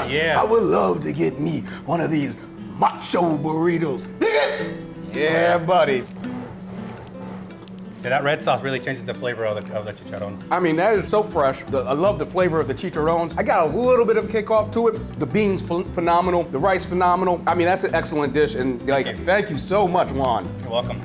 Yeah. I would love to get me one of these macho burritos. Dig it? Yeah, buddy. Yeah, that red sauce really changes the flavor of the chicharron. I mean, that is so fresh. I love the flavor of the chicharrones. I got a little bit of kickoff to it. The beans phenomenal. The rice phenomenal. I mean, that's an excellent dish. And thank you so much, Juan. You're welcome.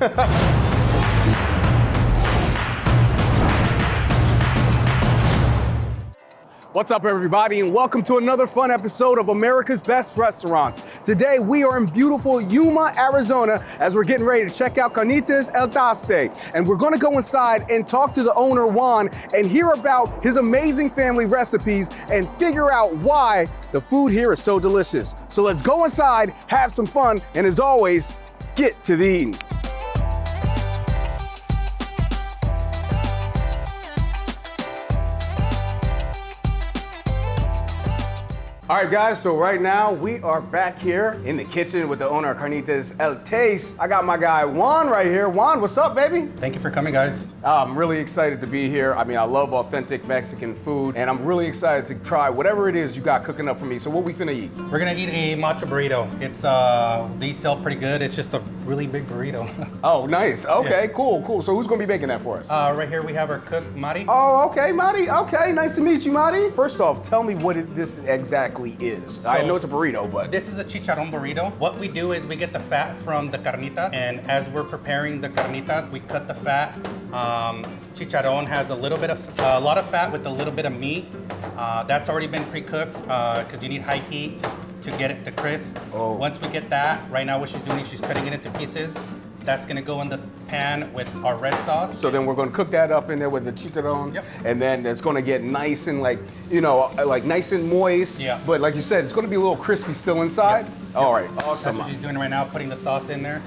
What's up, everybody, and welcome to another fun episode of America's Best Restaurants. Today, we are in beautiful Yuma, Arizona, as we're getting ready to check out Carnitas El Taste. And we're gonna go inside and talk to the owner, Juan, and hear about his amazing family recipes and figure out why the food here is so delicious. So let's go inside, have some fun, and as always, get to the eating. All right, guys, so right now we are back here in the kitchen with the owner of Carnitas El Taste. I got my guy Juan right here. Juan, what's up, baby? Thank you for coming, guys. I'm really excited to be here. I mean, I love authentic Mexican food, and I'm really excited to try whatever it is you got cooking up for me. So what we finna eat? We're gonna eat a macho burrito. It's, these sell pretty good. It's just a really big burrito. Oh, nice. Okay, cool. So who's gonna be making that for us? Right here we have our cook, Mari. Oh, okay, Mari. Okay, nice to meet you, Mari. First off, tell me what this exactly is. So, I know it's a burrito, but this is a chicharron burrito. What we do is we get the fat from the carnitas, and as we're preparing the carnitas, we cut the fat. Chicharron has a lot of fat with a little bit of meat. That's already been pre-cooked because you need high heat to get it to crisp. Oh. Once we get that, right now what she's doing is she's cutting it into pieces. That's gonna go in the pan with our red sauce. So then we're gonna cook that up in there with the chicharron. Yep. And then it's gonna get nice and like nice and moist. Yeah. But like you said, it's gonna be a little crispy still inside. Yep. All right, That's awesome. what she's doing right now, putting the sauce in there.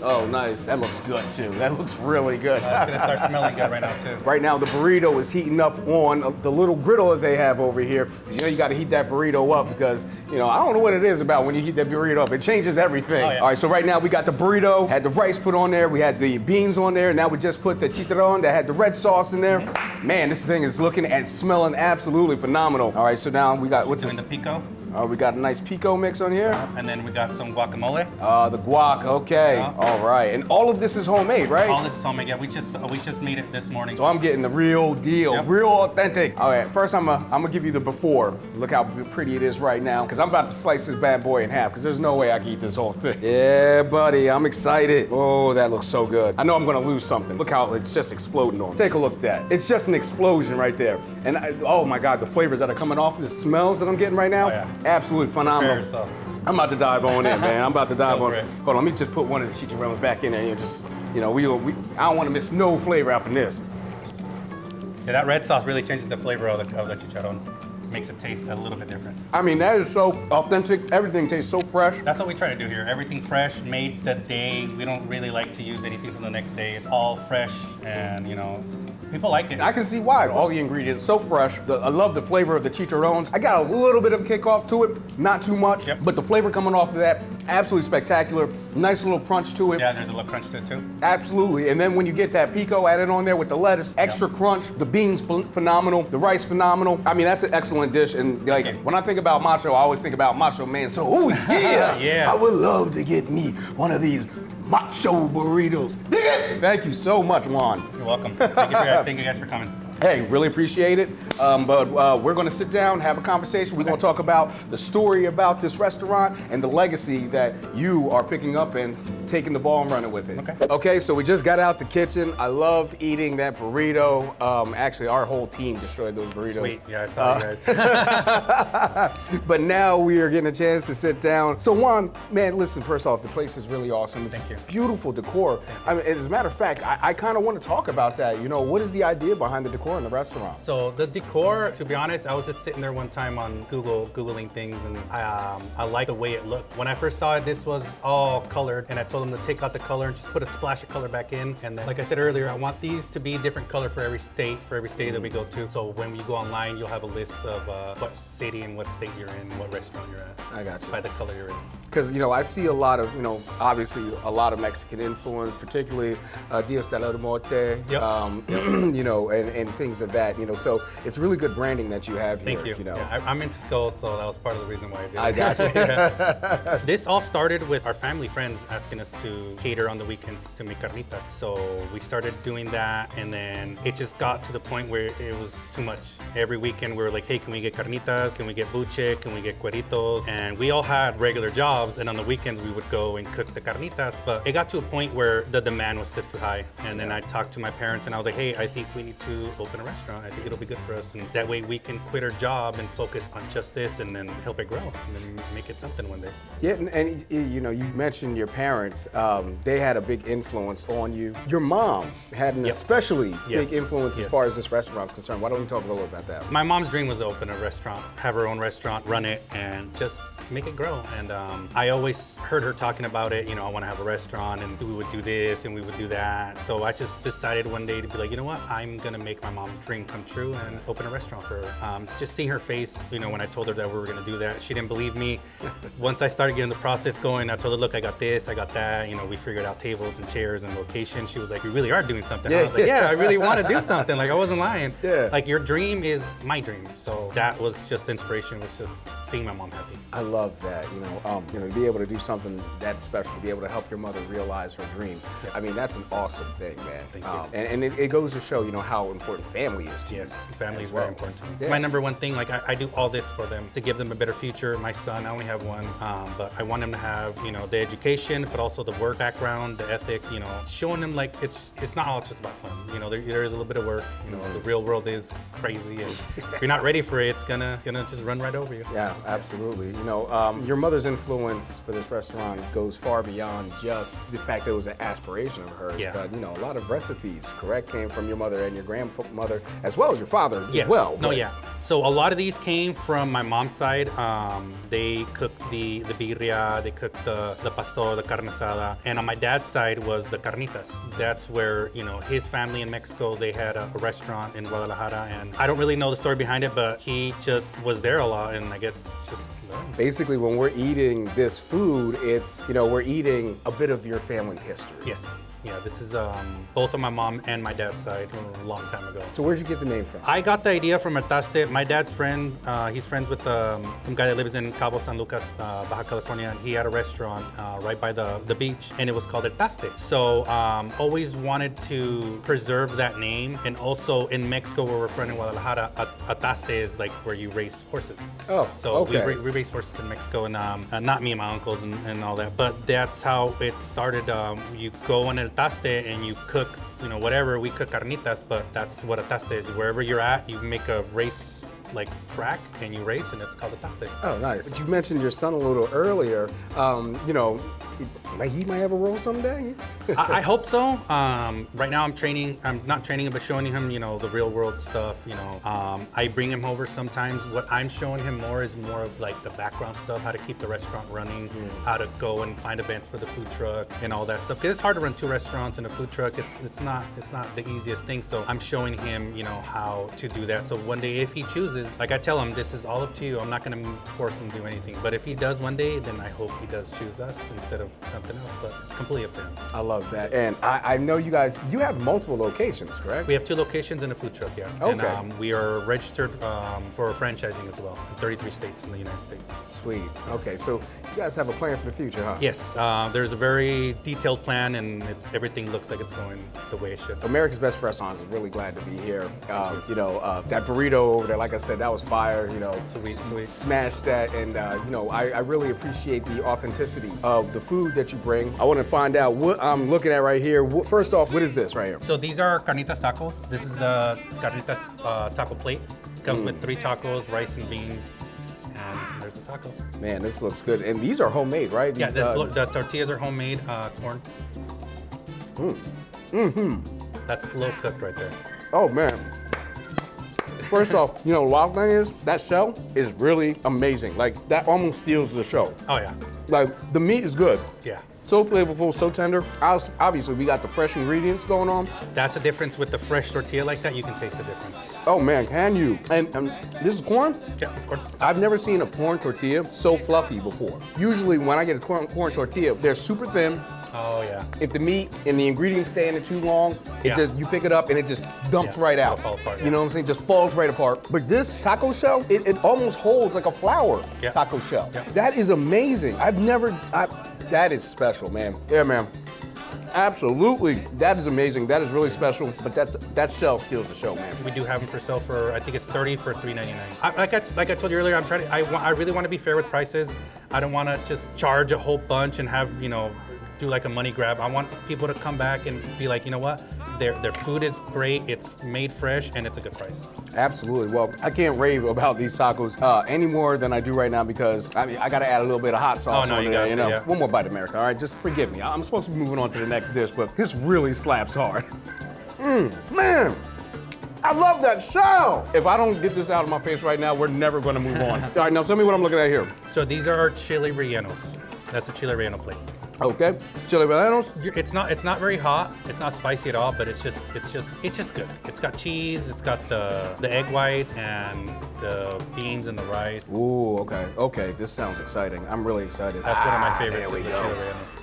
Oh, nice. That looks good too. That looks really good. It's gonna start smelling good right now too. Right now, the burrito is heating up on the little griddle that they have over here. 'Cause you gotta heat that burrito up because, I don't know what it is about when you heat that burrito up. It changes everything. Oh, yeah. All right, so right now we got the burrito, had the rice put on there, we had the beans on there, now we just put the chicharron that had the red sauce in there. Man, this thing is looking and smelling absolutely phenomenal. All right, so now we got, what's Doing this? the pico. We got a nice pico mix on here. And then we got some guacamole. The guac, okay. Yeah. All right, and all of this is homemade, right? All this is homemade. Yeah, we just made it this morning. So I'm getting the real deal, Yep. real authentic. All right, first I'm gonna give you the before. Look how pretty it is right now, because I'm about to slice this bad boy in half, because there's no way I can eat this whole thing. Yeah, buddy, I'm excited. Oh, that looks so good. I know I'm gonna lose something. Look how it's just exploding on. Take a look at that. It's just an explosion right there. And oh my God, the flavors that are coming off, the smells that I'm getting right now, Oh, yeah. absolutely phenomenal. Prepare yourself. I'm about to dive on in, man. I'm about to dive Go on. for it. Hold on, let me just put one of the chicharrones back in there. I don't want to miss no flavor up in this. Yeah, that red sauce really changes the flavor of the chicharron. Makes it taste a little bit different. I mean, that is so authentic. Everything tastes so fresh. That's what we try to do here. Everything fresh, made the day. We don't really like to use anything from the next day. It's all fresh, and people like it. I can see why. All the ingredients so fresh. I love the flavor of the chicharrones. I got a little bit of kickoff to it, not too much, Yep. but the flavor coming off of that, absolutely spectacular. Nice little crunch to it. Yeah, there's a little crunch to it too. Absolutely, and then when you get that pico added on there with the lettuce, extra crunch, the beans phenomenal, the rice phenomenal. I mean, that's an excellent dish, and when I think about macho, I always think about Macho Man, so oh yeah, Yeah. I would love to get me one of these macho burritos. Dig it? Thank you so much, Juan. You're welcome. Thank you guys for coming. Hey, really appreciate it. But we're gonna sit down, have a conversation. We're gonna talk about the story about this restaurant and the legacy that you are picking up and taking the ball and running with it. Okay. Okay, so we just got out the kitchen. I loved eating that burrito. Actually, our whole team destroyed those burritos. Sweet. Yeah, I saw you guys. But now we are getting a chance to sit down. So Juan, man, listen, first off, the place is really awesome. It's Thank you. beautiful decor. I mean, as a matter of fact, I kind of want to talk about that. What is the idea behind the decor in the restaurant? So the decor, to be honest, I was just sitting there one time on Googling things, and I like the way it looked. When I first saw it, this was all colored, and I told them to take out the color and just put a splash of color back in. And then, like I said earlier, I want these to be different color for every state that we go to. So when you go online, you'll have a list of what city and what state you're in, what restaurant you're at. I got you. By the color you're in. Because, I see a lot of, obviously a lot of Mexican influence, particularly Dios de la Muerte, Yep. and things of that, so it's really good branding that you have here. Thank you. Yeah, I'm into skulls, so that was part of the reason why I did it. I got you. Yeah. This all started with our family friends asking us to cater on the weekends to make carnitas. So we started doing that, and then it just got to the point where it was too much. Every weekend we were like, hey, can we get carnitas? Can we get buche? Can we get cueritos? And we all had regular jobs, and on the weekends we would go and cook the carnitas, but it got to a point where the demand was just too high. And then I talked to my parents and I was like, hey, I think we need to open a restaurant. I think it'll be good for us. And that way we can quit our job and focus on just this and then help it grow and then make it something one day. Yeah, and you mentioned your parents. They had a big influence on you. Your mom had an especially big influence as far as this restaurant's concerned. Why don't we talk a little about that? My mom's dream was to open a restaurant, have her own restaurant, run it, and just make it grow. And I always heard her talking about it. I want to have a restaurant, and we would do this and we would do that. So I just decided one day to be like, you know what? I'm gonna make my mom's dream come true and open a restaurant for her. Just seeing her face, when I told her that we were gonna do that, she didn't believe me. Once I started getting the process going, I told her, look, I got this, I got that. We figured out tables and chairs and location. She was like, you really are doing something. I was like, yeah, I really want to do something. Like, I wasn't lying. Yeah. Like, your dream is my dream. So that was just inspiration, was just seeing my mom happy. I love that, to be able to do something that special, to be able to help your mother realize her dream. Yeah. I mean, that's an awesome thing, man. Thank you. And it goes to show, how important family is to you. Yes, family is very important to me. It's my number one thing. Like, I do all this for them to give them a better future. My son, I only have one, but I want him to have, the education, but also the work background, the ethic, showing him like it's not all just about fun. There is a little bit of work. The real world is crazy, and if you're not ready for it, it's gonna just run right over you. Yeah, absolutely. Your mother's influence for this restaurant goes far beyond just the fact that it was an aspiration of hers. Yeah. But a lot of recipes, correct, came from your mother and your grandmother, as well as your father as well. No, yeah. So a lot of these came from my mom's side. They cooked the birria, they cooked the pastor, the carne asada, and on my dad's side was the carnitas. That's where his family in Mexico, they had a restaurant in Guadalajara, and I don't really know the story behind it, but he just was there a lot, and I guess just learned. Basically, when we're eating this food, it's we're eating a bit of your family history. Yes. Yeah, this is both on my mom and my dad's side a long time ago. So where'd you get the name from? I got the idea from El Taste. My dad's friend, he's friends with some guy that lives in Cabo San Lucas, Baja California, and he had a restaurant right by the beach, and it was called El Taste. So always wanted to preserve that name, and also in Mexico, where we're from in Guadalajara, El Taste is like where you race horses. Oh, so okay. we race horses in Mexico, and not me and my uncles and all that, but that's how it started. You go on El Taste and you cook, whatever. We cook carnitas, but that's what a taste is. Wherever you're at, you make a race like track and you race, and it's called a taste. Oh, nice. But you mentioned your son a little earlier. He might have a role someday. I hope so. Right now I'm not training him, but showing him, the real world stuff. I bring him over sometimes. What I'm showing him more is more of like the background stuff, how to keep the restaurant running, how to go and find events for the food truck and all that stuff. Because it's hard to run 2 restaurants and a food truck. It's not the easiest thing. So I'm showing him, how to do that. So one day if he chooses, like I tell him, this is all up to you. I'm not going to force him to do anything. But if he does one day, then I hope he does choose us instead of something else. But it's completely up to him. I love that. And I know you guys, you have multiple locations, correct? We have 2 locations and a food truck, yeah. Okay. And we are registered for franchising as well in 33 states in the United States. Sweet. Okay, so you guys have a plan for the future, huh? Yes, there's a very detailed plan, and everything looks like it's going the way it should. America's Best Restaurants is really glad to be here. That burrito over there, like I said, that was fire. Sweet. Smash that, and I really appreciate the authenticity of the food that you bring. I want to find out what I'm looking at right here. First off, what is this right here? So these are Carnitas tacos. This is the Carnitas Taco Plate. It comes with 3 tacos, rice and beans, and there's the taco. Man, this looks good. And these are homemade, right? Yeah, the tortillas are homemade, corn. That's slow cooked right there. Oh man. First off, the wild thing is that shell is really amazing. Like that almost steals the show. Oh yeah. Like the meat is good. Yeah. So flavorful, so tender. Obviously, we got the fresh ingredients going on. That's the difference with the fresh tortilla like that. You can taste the difference. Oh man, can you? And this is corn? Yeah, it's corn. I've never seen a corn tortilla so fluffy before. Usually when I get a corn tortilla, they're super thin, Oh yeah. If the meat and the ingredients stay in it too long, you pick it up and it just dumps right out. It'll fall apart, You know what I'm saying? Just falls right apart. But this taco shell, it almost holds like a flour taco shell. Yeah. That is amazing. That is special, man. Yeah, man. Absolutely. That is amazing. That is really special. But that shell steals the show, man. We do have them for sale for, I think it's 30 for $3.99. Like I told you earlier, I really want to be fair with prices. I don't want to just charge a whole bunch and have, do like a money grab. I want people to come back and be like, you know what? Their food is great, it's made fresh, and it's a good price. Absolutely. Well, I can't rave about these tacos any more than I do right now because I got to add a little bit of hot sauce on there. Yeah. One more bite, America. All right, just forgive me. I'm supposed to be moving on to the next dish, but this really slaps hard. Man, I love that shell. If I don't get this out of my face right now, we're never going to move on. All right, now tell me what I'm looking at here. So these are our Chile Rellenos. That's a Chile Relleno plate. Okay, Chile Rellenos. It's not very hot. It's not spicy at all, but it's just good. It's got cheese. It's got the egg whites and the beans and the rice. Ooh, okay, okay. This sounds exciting. I'm really excited. That's one of my favorites. There we is the go. Chile Rellenos.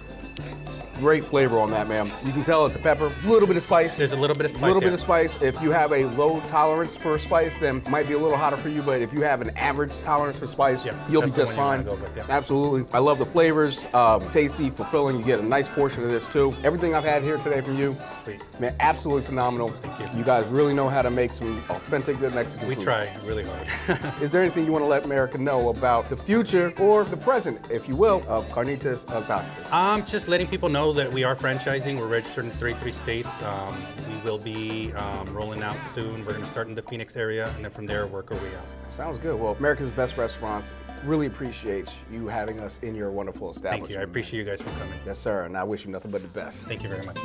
Great flavor on that, man. You can tell it's a pepper, a little bit of spice. There's a little bit of spice. A little bit of spice. If you have a low tolerance for spice, then it might be a little hotter for you, but if you have an average tolerance for spice, you'll be just fine. Absolutely. I love the flavors. Tasty, fulfilling. You get a nice portion of this too. Everything I've had here today from you, sweet. Man, absolutely phenomenal. Thank you. You guys really know how to make some authentic, good Mexican food. We try really hard. Is there anything you want to let America know about the future or the present, if you will, of Carnitas El Taste? Just letting people know that we are franchising. We're registered in 33 states. We will be rolling out soon. We're going to start in the Phoenix area, and then from there, work our way out. Sounds good. Well, America's Best Restaurants really appreciate you having us in your wonderful establishment. Thank you. I appreciate you guys for coming. Yes, sir. And I wish you nothing but the best. Thank you very much.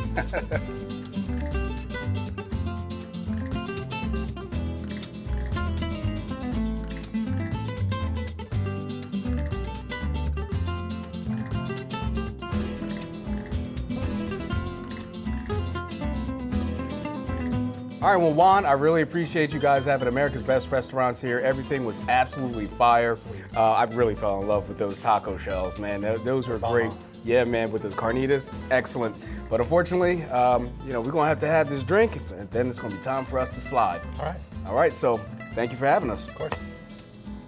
All right, well, Juan, I really appreciate you guys having America's Best Restaurants here. Everything was absolutely fire. I really fell in love with those taco shells, man. Those were great. Yeah, man, with the carnitas, excellent. But unfortunately, we're gonna have to have this drink, and then it's gonna be time for us to slide. All right. All right, so thank you for having us. Of course.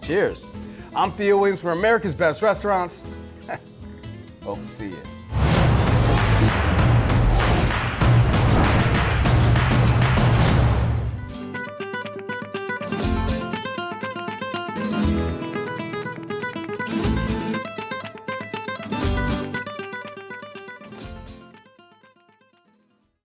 Cheers. I'm Theo Williams for America's Best Restaurants. Hope to see you.